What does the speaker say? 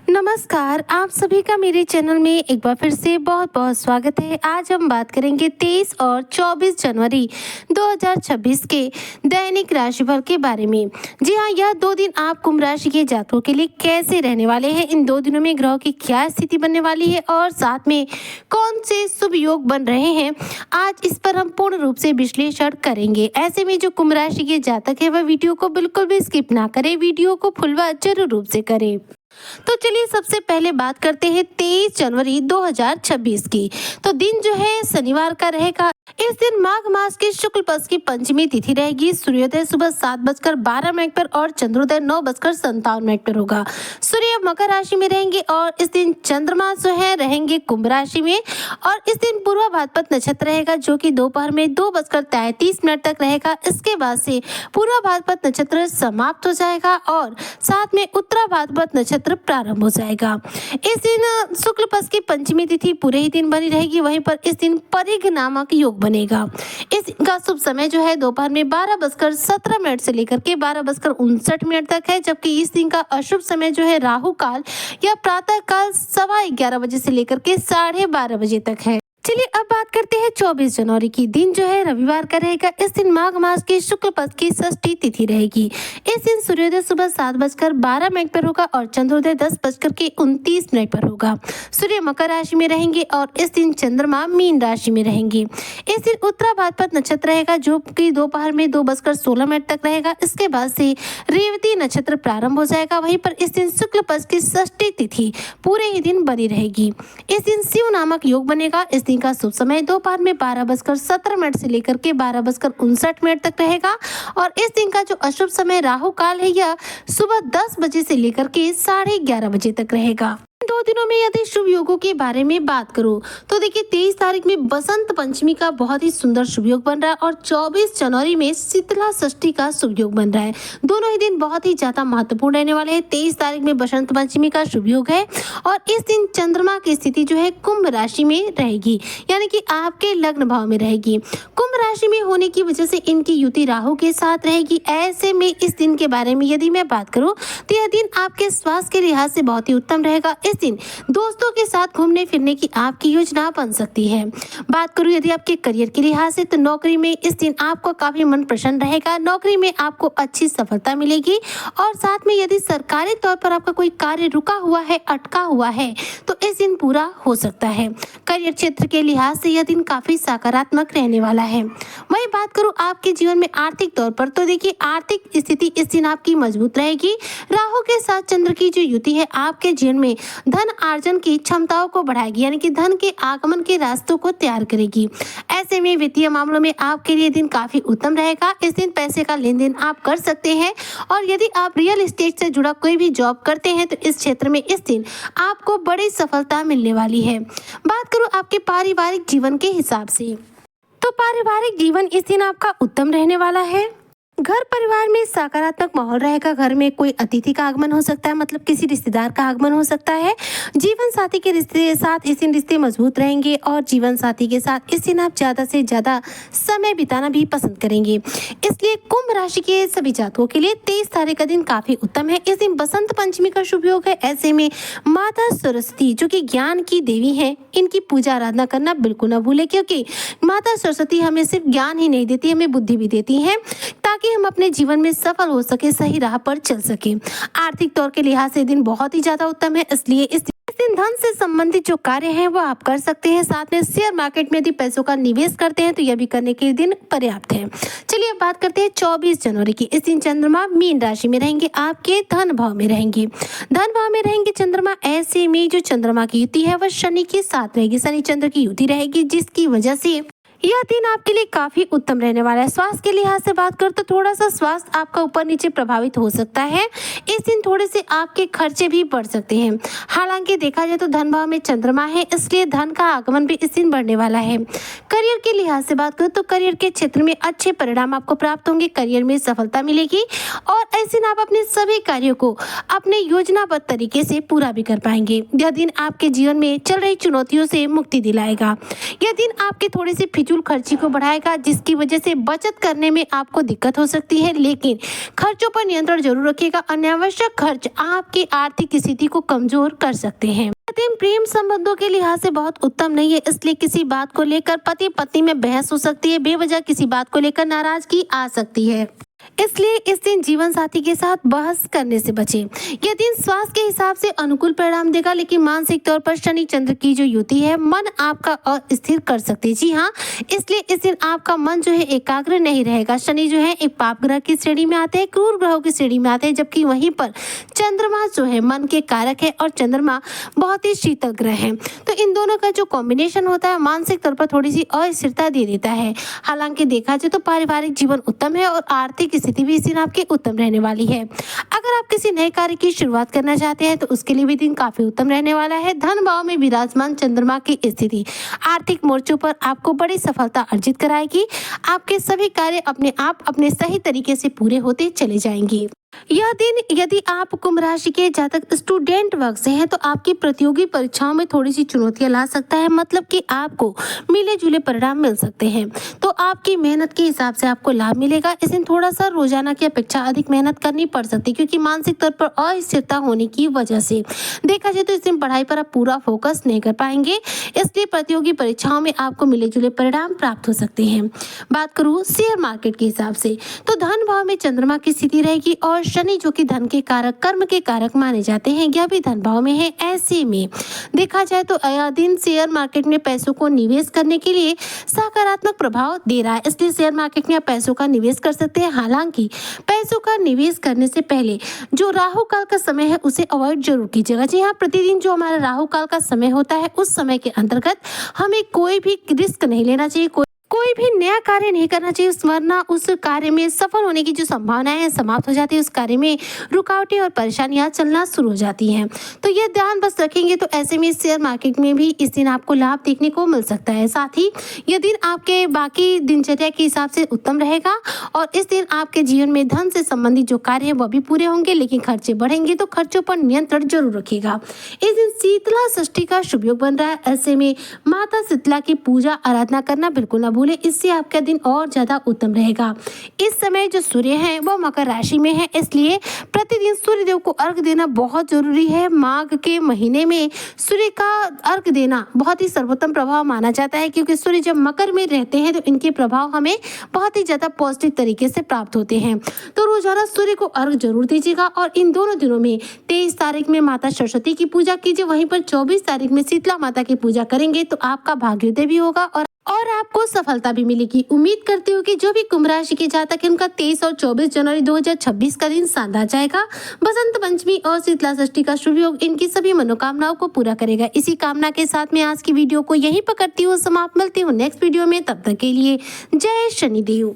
नमस्कार, आप सभी का मेरे चैनल में एक बार फिर से बहुत बहुत स्वागत है। आज हम बात करेंगे 23 और 24 जनवरी 2026 के दैनिक राशिफल के बारे में। जी हाँ, यह 2 दिन आप कुंभ राशि के जातकों के लिए कैसे रहने वाले हैं, इन 2 दिनों में ग्रहों की क्या स्थिति बनने वाली है और साथ में कौन से शुभ योग बन रहे हैं, आज इस पर हम पूर्ण रूप से विश्लेषण करेंगे। ऐसे में जो कुंभ राशि के जातक है वह वीडियो को बिल्कुल भी स्किप ना करें, वीडियो को फुल व जरूर रूप से करें। तो चलिए सबसे पहले बात करते हैं 23 जनवरी 2026 की। तो दिन जो है शनिवार का रहेगा। इस दिन माघ मास के शुक्ल पक्ष की पंचमी तिथि रहेगी। सूर्योदय सुबह 7:12 पर और चंद्रोदय 9:57 पर होगा। सूर्य मकर राशि में रहेंगे और इस दिन चंद्रमा जो है रहेंगे कुंभ राशि में। और इस दिन पूर्वा भाद्रपद नक्षत्र रहेगा जो कि दोपहर में 2:33 तक रहेगा। इसके बाद से पूर्वा भाद्रपद नक्षत्र समाप्त हो जाएगा और साथ में उत्तरा भाद्रपद नक्षत्र प्रारंभ हो जाएगा। इस दिन शुक्ल पक्ष की पंचमी तिथि पूरे ही दिन बनी रहेगी। वहीं पर इस दिन परिघ नामक योग बनेगा। इस दिन का शुभ समय जो है दोपहर में 12:17 से लेकर के 12:59 तक है, जबकि इस दिन का अशुभ समय जो है राहु काल या प्रातः काल 11:15 बजे से लेकर के 12:30 बजे तक है। चलिए अब बात करते हैं 24 जनवरी की। दिन जो है रविवार का रहेगा। इस दिन माघ मास की शुक्ल पक्ष की षष्ठी तिथि रहेगी। इस दिन सूर्योदय सुबह 7:12 पर होगा और चंद्रोदय 10:29 पर होगा। सूर्य मकर राशि में रहेंगे और इस दिन चंद्रमा मीन राशि में रहेंगे। इस दिन उत्तरा भाद्रपद नक्षत्र रहेगा जो कि दोपहर में 2:16 तक रहेगा। इसके बाद से रेवती नक्षत्र प्रारंभ हो जाएगा। वहीं पर इस दिन शुक्ल पक्ष की षष्ठी तिथि पूरे ही दिन बनी रहेगी। इस दिन शिव नामक योग बनेगा। इस दिन का शुभ समय दोपहर में 12:17 से लेकर के 12:59 तक रहेगा और इस दिन का जो अशुभ समय राहु काल है यह सुबह 10 बजे से लेकर के 11:30 बजे तक रहेगा। 2 दिनों में यदि शुभ योगों के बारे में बात करूं तो देखिए 23 तारीख में बसंत पंचमी का बहुत ही सुंदर शुभ योग बन रहा है और 24 जनवरी में शीतला षष्ठी का शुभ योग बन रहा है। दोनों ही दिन बहुत ही ज्यादा महत्वपूर्ण रहने वाले हैं। 23 तारीख में बसंत पंचमी का शुभ योग है और इस दिन चंद्रमा की स्थिति जो है कुंभ राशि में रहेगी, यानी कि आपके लग्न भाव में रहेगी। कुंभ राशि में होने की वजह से इनकी युति राहु के साथ रहेगी। ऐसे में इस दिन के बारे में यदि मैं बात करूं तो यह दिन आपके स्वास्थ्य के लिहाज से बहुत ही उत्तम रहेगा। इस दिन दोस्तों के साथ घूमने फिरने की आपकी योजना बन सकती है। बात करूं यदि आपके करियर के लिहाज से तो नौकरी में इस दिन आपको काफी मन प्रसन्न रहेगा। नौकरी में आपको अच्छी सफलता मिलेगी और साथ में यदि सरकारी तौर पर आपका कोई कार्य रुका हुआ है, अटका हुआ है तो इस दिन पूरा हो सकता है। करियर क्षेत्र के लिहाज से यह दिन काफी सकारात्मक रहने वाला है। वही बात करूं आपके जीवन में आर्थिक तौर पर तो देखिए आर्थिक स्थिति इस दिन आपकी मजबूत रहेगी। राहु के साथ चंद्र की जो युति है आपके जीवन में धन आर्जन की क्षमताओं को बढ़ाएगी, यानी कि धन के आगमन के रास्तों को तैयार करेगी। ऐसे में वित्तीय मामलों में आपके लिए दिन काफी उत्तम रहेगा। इस दिन पैसे का लेन देन आप कर सकते हैं और यदि आप रियल एस्टेट से जुड़ा कोई भी जॉब करते हैं तो इस क्षेत्र में इस दिन आपको बड़ी सफलता मिलने वाली है। बात करूं आपके पारिवारिक जीवन के हिसाब से तो पारिवारिक जीवन इस दिन आपका उत्तम रहने वाला है। घर परिवार में सकारात्मक माहौल रहेगा। घर में कोई अतिथि का आगमन हो सकता है, मतलब किसी रिश्तेदार का आगमन हो सकता है। जीवन साथी के रिश्ते साथ इस दिन रिश्ते मजबूत रहेंगे और जीवन साथी के साथ इस दिन आप ज़्यादा से ज़्यादा समय बिताना भी पसंद करेंगे। इसलिए कुंभ राशि के सभी जातकों के लिए 23 तारीख का दिन काफ़ी उत्तम है। इस दिन बसंत पंचमी का शुभ योग है। ऐसे में माता सरस्वती जो कि ज्ञान की देवी है, इनकी पूजा आराधना करना बिल्कुल न भूलें, क्योंकि माता सरस्वती हमें सिर्फ ज्ञान ही नहीं देती, हमें बुद्धि भी देती हैं ताकि हम अपने जीवन में सफल हो सके, सही राह पर चल सके। आर्थिक तौर के लिहाज से दिन बहुत ही ज्यादा उत्तम है। इसलिए इस दिन धन से संबंधित जो कार्य हैं वो आप कर सकते हैं। साथ में शेयर मार्केट में यदि पैसों का निवेश करते हैं तो यह भी करने के दिन पर्याप्त है। चलिए अब बात करते हैं 24 जनवरी की। इस दिन चंद्रमा मीन राशि में रहेंगे, आपके धन भाव में रहेंगे। धन भाव में रहेंगे चंद्रमा। ऐसे में जो चंद्रमा की युति है वह शनि के साथ रहेगी, शनि चंद्र की युति रहेगी, जिसकी वजह से यह दिन आपके लिए काफी उत्तम रहने वाला है। स्वास्थ्य के लिहाज से बात करूं तो थोड़ा सा स्वास्थ्य आपका ऊपर नीचे प्रभावित हो सकता है। इस दिन थोड़े से आपके खर्चे भी बढ़ सकते हैं। हालांकि देखा जाए तो धन भाव में चंद्रमा है, इसलिए धन का आगमन भी इस दिन बढ़ने वाला है। करियर के लिहाज से बात करूं तो करियर के क्षेत्र में अच्छे परिणाम आपको प्राप्त होंगे, करियर में सफलता मिलेगी और ऐसे दिन आप अपने सभी कार्यों को अपने योजनाबद्ध तरीके से पूरा भी कर पाएंगे। यह दिन आपके जीवन में चल रही चुनौतियों से मुक्ति दिलाएगा। यह दिन आपके थोड़े से बेफिजूल खर्ची को बढ़ाएगा, जिसकी वजह से बचत करने में आपको दिक्कत हो सकती है। लेकिन खर्चों पर नियंत्रण जरूर रखिएगा। अनावश्यक खर्च आपकी आर्थिक स्थिति को कमजोर कर सकते हैं। दिन प्रेम संबंधों के लिहाज से बहुत उत्तम नहीं है, इसलिए किसी बात को लेकर पति पत्नी में बहस हो सकती है। बेवजह किसी बात को लेकर नाराजगी आ सकती है, इसलिए इस दिन जीवन साथी के साथ बहस करने से बचें। यह दिन स्वास्थ्य के हिसाब से अनुकूल परिणाम देगा, लेकिन मानसिक तौर पर शनि चंद्र की जो युति है मन आपका अस्थिर कर सकती है। जी हाँ, इसलिए इस दिन आपका मन जो है एकाग्र नहीं रहेगा। शनि जो है एक पाप ग्रह की श्रेणी में आते हैं, क्रूर ग्रहों की श्रेणी में आते हैं, जबकि वहीं पर चंद्रमा जो है मन के कारक है और चंद्रमा बहुत ही शीतल ग्रह है। तो इन दोनों का जो कॉम्बिनेशन होता है मानसिक तौर पर थोड़ी सी अस्थिरता दे देता है। हालांकि देखा जाए तो पारिवारिक जीवन उत्तम है और आर्थिक स्थिति भी इस दिन आपकी उत्तम रहने वाली है। अगर आप किसी नए कार्य की शुरुआत करना चाहते हैं तो उसके लिए भी दिन काफी उत्तम रहने वाला है। धन भाव में विराजमान चंद्रमा की स्थिति आर्थिक मोर्चों पर आपको बड़ी सफलता अर्जित कराएगी। आपके सभी कार्य अपने आप अपने सही तरीके से पूरे होते चले जाएंगे। यह दिन यदि आप कुंभ राशि के जातक स्टूडेंट वर्ग से हैं तो आपकी प्रतियोगी परीक्षाओं में थोड़ी सी चुनौतियां ला सकता है, मतलब कि आपको मिले जुले परिणाम मिल सकते हैं। तो आपकी मेहनत के हिसाब से आपको लाभ मिलेगा। इस दिन थोड़ा सा रोजाना की अपेक्षा अधिक मेहनत करनी पड़ सकती है, क्योंकि मानसिक तौर पर अस्थिरता होने की वजह से देखा जाए तो इस दिन पढ़ाई पर आप पूरा फोकस नहीं कर पाएंगे, इसलिए प्रतियोगी परीक्षाओं में आपको मिले जुले परिणाम प्राप्त हो सकते हैं। बात करूँ शेयर मार्केट के हिसाब से तो धन भाव में चंद्रमा की स्थिति रहेगी और शनि जो कि धन के कारक कर्म के कारक माने जाते हैं यह भी धन भाव में है। ऐसे में देखा जाए तो यह दिन शेयर मार्केट में पैसों को निवेश करने के लिए सकारात्मक प्रभाव दे रहा है, इसलिए शेयर मार्केट में आप पैसों का निवेश कर सकते हैं। हालांकि पैसों का निवेश करने से पहले जो राहु काल का समय है उसे अवॉइड जरूर कीजिएगा। जी हाँ, प्रतिदिन जो हमारा राहु काल का समय होता है उस समय के अंतर्गत हमें कोई भी रिस्क नहीं लेना चाहिए, कोई भी नया कार्य नहीं करना चाहिए, वरना उस कार्य में सफल होने की जो संभावनाएं हैं समाप्त हो जाती है। उस कार्य में रुकावटें और परेशानियां चलना शुरू हो जाती हैं। तो ये ध्यान बस रखेंगे तो ऐसे में शेयर मार्केट में भी इस दिन आपको लाभ देखने को मिल सकता है। साथ ही यह दिन आपके बाकी दिनचर्या के हिसाब से उत्तम रहेगा और इस दिन आपके जीवन में धन से संबंधित जो कार्य है वह भी पूरे होंगे, लेकिन खर्चे बढ़ेंगे तो खर्चों पर नियंत्रण जरूर रखिएगा। इस दिन शीतला षष्ठी का शुभ योग बन रहा है, ऐसे में माता शीतला की पूजा आराधना करना बिल्कुल ना भूले, इससे आपका दिन और ज्यादा उत्तम रहेगा। इस समय जो सूर्य है वो मकर राशि में है, इसलिए प्रतिदिन सूर्य देव को अर्घ देना बहुत जरूरी है। माघ के महीने में सूर्य का अर्घ देना बहुत ही सर्वोत्तम प्रभाव माना जाता है, क्योंकि सूर्य जब मकर में रहते हैं तो इनके प्रभाव हमें बहुत ही ज्यादा पॉजिटिव तरीके से प्राप्त होते हैं। तो रोजाना सूर्य को अर्घ जरूर दीजिएगा और इन दोनों दिनों में 23 तारीख में माता सरस्वती की पूजा कीजिए, वहीं पर 24 तारीख में शीतला माता की पूजा करेंगे तो आपका भाग्योदय भी होगा और आपको सफलता भी मिलेगी। उम्मीद करती हूँ कि जो भी कुंभ राशि के जातक है उनका 23 और 24 जनवरी 2026 का दिन शानदार जाएगा। बसंत पंचमी और शीतला षष्ठी का शुभ योग इनकी सभी मनोकामनाओं को पूरा करेगा। इसी कामना के साथ मैं आज की वीडियो को यहीं पर करती हूँ समाप्त। मिलती हूँ नेक्स्ट वीडियो में, तब तक के लिए जय शनिदेव।